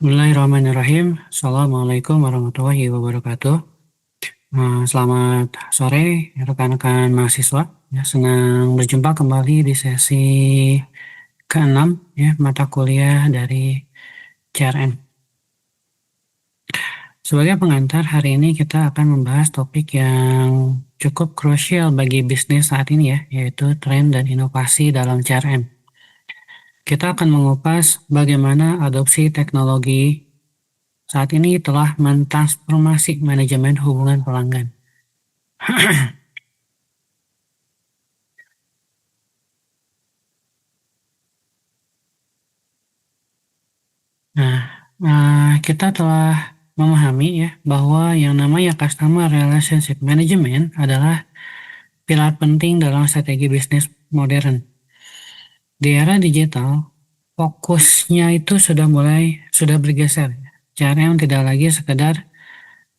Bismillahirrahmanirrahim. Assalamualaikum warahmatullahi wabarakatuh. Selamat sore rekan-rekan mahasiswa. Ya, senang berjumpa kembali di sesi ke-6 ya, mata kuliah dari CRM. Sebagai pengantar, hari ini kita akan membahas topik yang cukup krusial bagi bisnis saat ini ya, yaitu tren dan inovasi dalam CRM. Kita akan mengupas bagaimana adopsi teknologi saat ini telah mentransformasi manajemen hubungan pelanggan. Nah, kita telah memahami ya bahwa yang namanya Customer Relationship Management adalah pilar penting dalam strategi bisnis modern. Di era digital, fokusnya itu sudah bergeser. CRM tidak lagi sekedar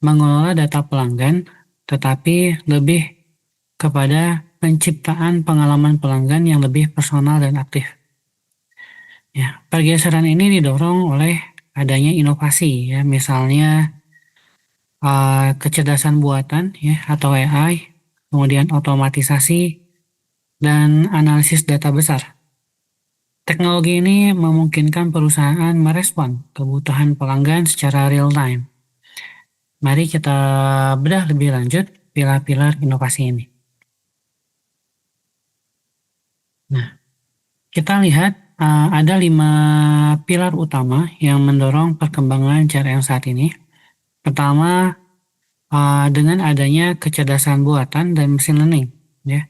mengelola data pelanggan, tetapi lebih kepada penciptaan pengalaman pelanggan yang lebih personal dan aktif. Ya, pergeseran ini didorong oleh adanya inovasi ya, misalnya kecerdasan buatan ya atau AI, kemudian otomatisasi dan analisis data besar. Teknologi ini memungkinkan perusahaan merespon kebutuhan pelanggan secara real time. Mari kita bedah lebih lanjut pilar-pilar inovasi ini. Nah, kita lihat ada 5 pilar utama yang mendorong perkembangan CRM saat ini. Pertama, dengan adanya kecerdasan buatan dan mesin learning, ya.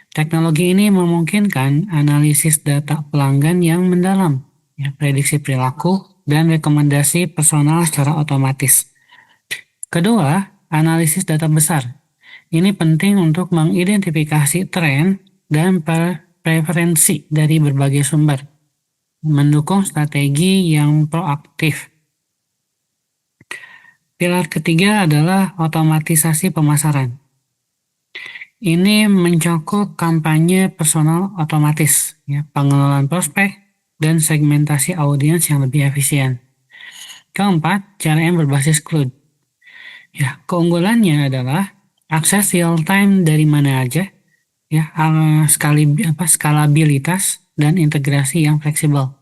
Teknologi ini memungkinkan analisis data pelanggan yang mendalam, ya, prediksi perilaku, dan rekomendasi personal secara otomatis. Kedua, analisis data besar. Ini penting untuk mengidentifikasi tren dan preferensi dari berbagai sumber, mendukung strategi yang proaktif. Pilar ketiga adalah otomatisasi pemasaran. Ini mencakup kampanye personal otomatis, ya, pengenalan prospek, dan segmentasi audiens yang lebih efisien. Keempat, CRM berbasis cloud. Ya, keunggulannya adalah akses real time dari mana aja, ya, skalabilitas dan integrasi yang fleksibel.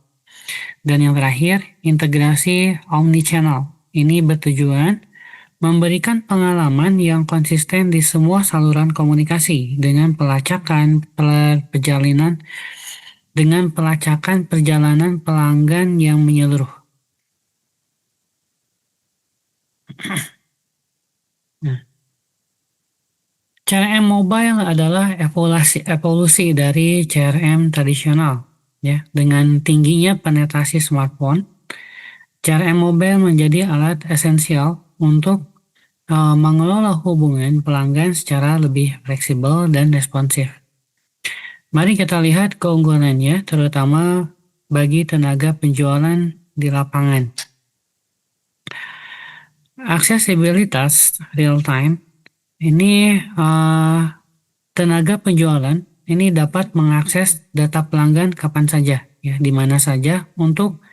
Dan yang terakhir, integrasi omnichannel. Ini bertujuan memberikan pengalaman yang konsisten di semua saluran komunikasi dengan pelacakan perjalanan pelanggan yang menyeluruh. Nah, CRM mobile adalah evolusi dari CRM tradisional, ya. Dengan tingginya penetrasi smartphone, CRM mobile menjadi alat esensial untuk mengelola hubungan pelanggan secara lebih fleksibel dan responsif. Mari kita lihat keunggulannya, terutama bagi tenaga penjualan di lapangan. Aksesibilitas real time, ini tenaga penjualan ini dapat mengakses data pelanggan kapan saja, ya, di mana saja untuk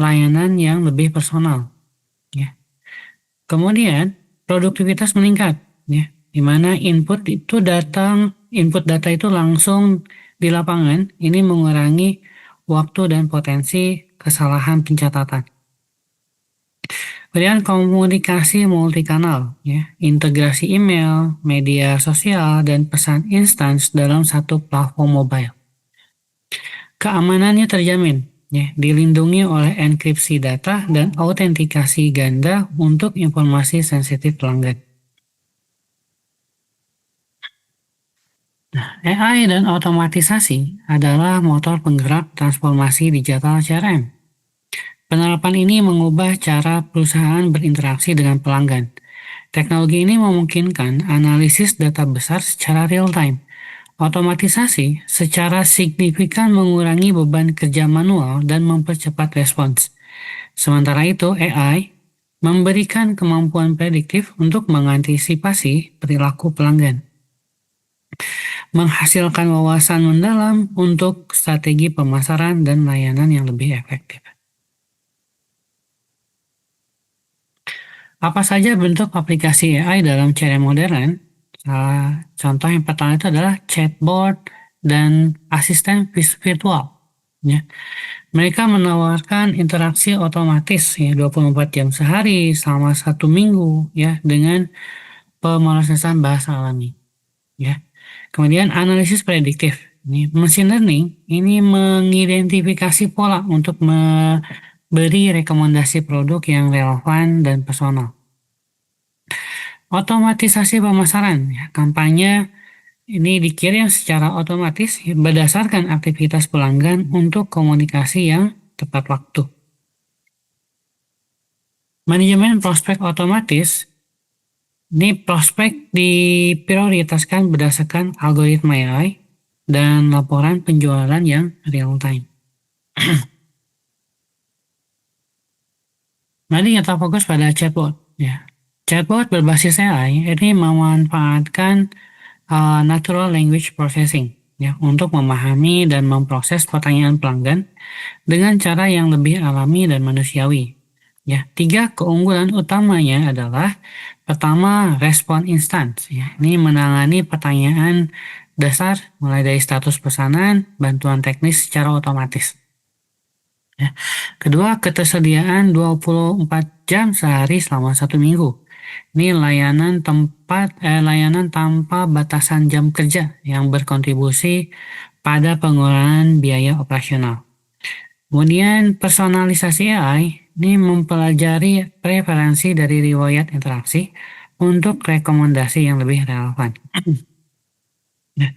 layanan yang lebih personal. Ya. Kemudian produktivitas meningkat, ya, di mana input data itu langsung di lapangan, ini mengurangi waktu dan potensi kesalahan pencatatan. Kemudian komunikasi multikanal, ya, integrasi email, media sosial, dan pesan instan dalam satu platform mobile. Keamanannya terjamin, ya, dilindungi oleh enkripsi data dan autentikasi ganda untuk informasi sensitif pelanggan. Nah, AI dan otomatisasi adalah motor penggerak transformasi digital CRM. Penerapan ini mengubah cara perusahaan berinteraksi dengan pelanggan. Teknologi ini memungkinkan analisis data besar secara real time. Otomatisasi secara signifikan mengurangi beban kerja manual dan mempercepat respons. Sementara itu, AI memberikan kemampuan prediktif untuk mengantisipasi perilaku pelanggan, menghasilkan wawasan mendalam untuk strategi pemasaran dan layanan yang lebih efektif. Apa saja bentuk aplikasi AI dalam CRM modern? Contoh yang pertama itu adalah chatbot dan asisten virtual. Ya. Mereka menawarkan interaksi otomatis ya 24 jam sehari selama 1 minggu ya dengan pemrosesan bahasa alami. Ya. Kemudian analisis prediktif. Ini machine learning ini mengidentifikasi pola untuk memberi rekomendasi produk yang relevan dan personal. Otomatisasi pemasaran, ya, kampanye ini dikirim secara otomatis berdasarkan aktivitas pelanggan untuk komunikasi yang tepat waktu. Manajemen prospek otomatis, ini prospek diprioritaskan berdasarkan algoritma AI dan laporan penjualan yang real time. Mari kita fokus pada chatbot. Ya. Chatbot berbasis AI ini memanfaatkan natural language processing ya untuk memahami dan memproses pertanyaan pelanggan dengan cara yang lebih alami dan manusiawi. Ya, 3 keunggulan utamanya adalah pertama, respon instan. Ya, ini menangani pertanyaan dasar mulai dari status pesanan, bantuan teknis secara otomatis. Ya. Kedua, ketersediaan 24 jam sehari selama 1 minggu. Ini layanan tanpa batasan jam kerja yang berkontribusi pada pengurangan biaya operasional. Kemudian personalisasi AI ini mempelajari preferensi dari riwayat interaksi untuk rekomendasi yang lebih relevan. Nah,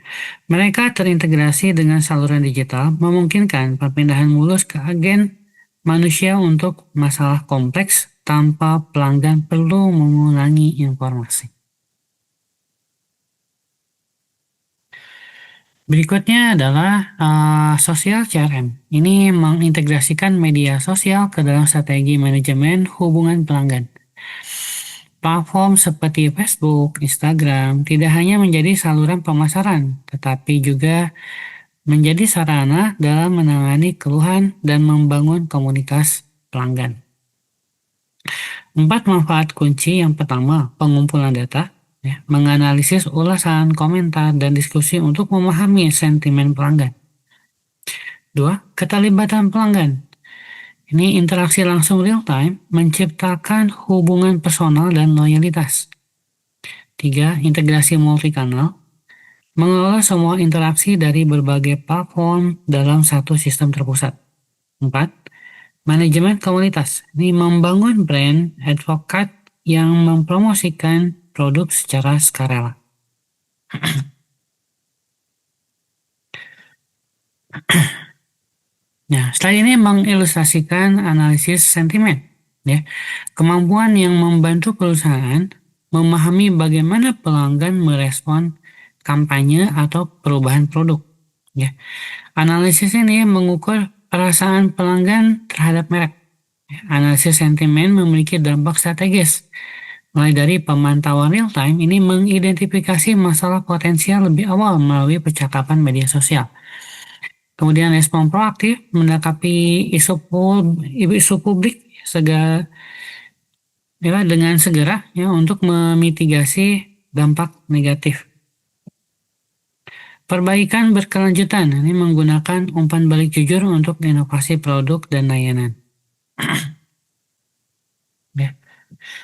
mereka terintegrasi dengan saluran digital, memungkinkan perpindahan mulus ke agen manusia untuk masalah kompleks tanpa pelanggan perlu mengulangi informasi. Berikutnya adalah sosial CRM. Ini mengintegrasikan media sosial ke dalam strategi manajemen hubungan pelanggan. Platform seperti Facebook, Instagram tidak hanya menjadi saluran pemasaran, tetapi juga menjadi sarana dalam menangani keluhan dan membangun komunitas pelanggan. 4 manfaat kunci. Yang pertama, pengumpulan data, ya, menganalisis ulasan, komentar, dan diskusi untuk memahami sentimen pelanggan. 2. Keterlibatan pelanggan. Ini interaksi langsung real time, menciptakan hubungan personal dan loyalitas. 3. Integrasi multikanal, mengelola semua interaksi dari berbagai platform dalam satu sistem terpusat. 4. Manajemen komunitas, ini membangun brand advocate yang mempromosikan produk secara sukarela. Nah, slide ini mengilustrasikan analisis sentimen. Ya. Kemampuan yang membantu perusahaan memahami bagaimana pelanggan merespon kampanye atau perubahan produk. Ya. Analisis ini mengukur perasaan pelanggan terhadap merek. Ya. Analisis sentimen memiliki dampak strategis. Mulai dari pemantauan real time, ini mengidentifikasi masalah potensial lebih awal melalui percakapan media sosial. Kemudian respon proaktif menanggapi isu publik dengan segera ya untuk memitigasi dampak negatif. Perbaikan berkelanjutan ini menggunakan umpan balik jujur untuk inovasi produk dan layanan. Ya.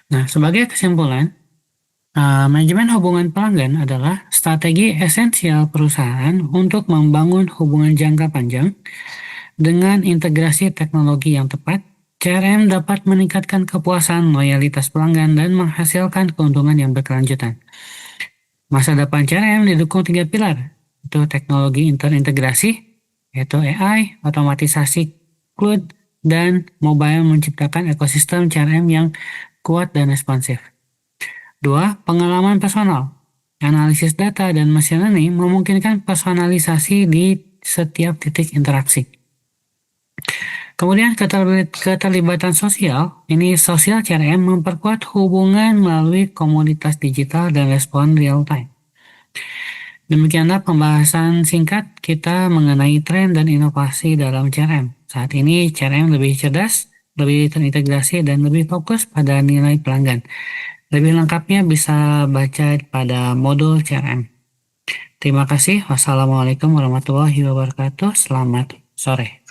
Nah, sebagai kesimpulan, manajemen hubungan pelanggan adalah strategi esensial perusahaan untuk membangun hubungan jangka panjang. Dengan integrasi teknologi yang tepat, CRM dapat meningkatkan kepuasan loyalitas pelanggan dan menghasilkan keuntungan yang berkelanjutan. Masa depan CRM didukung 3 pilar, yaitu teknologi terintegrasi, yaitu AI, otomatisasi cloud, dan mobile menciptakan ekosistem CRM yang kuat dan responsif. 2. Pengalaman personal. Analisis data dan machine learning memungkinkan personalisasi di setiap titik interaksi. Kemudian keterlibatan sosial, ini sosial CRM memperkuat hubungan melalui komunitas digital dan respon real time. Demikianlah pembahasan singkat kita mengenai tren dan inovasi dalam CRM. Saat ini CRM lebih cerdas, lebih terintegrasi, dan lebih fokus pada nilai pelanggan. Lebih lengkapnya bisa baca pada modul CRM. Terima kasih. Wassalamualaikum warahmatullahi wabarakatuh. Selamat sore.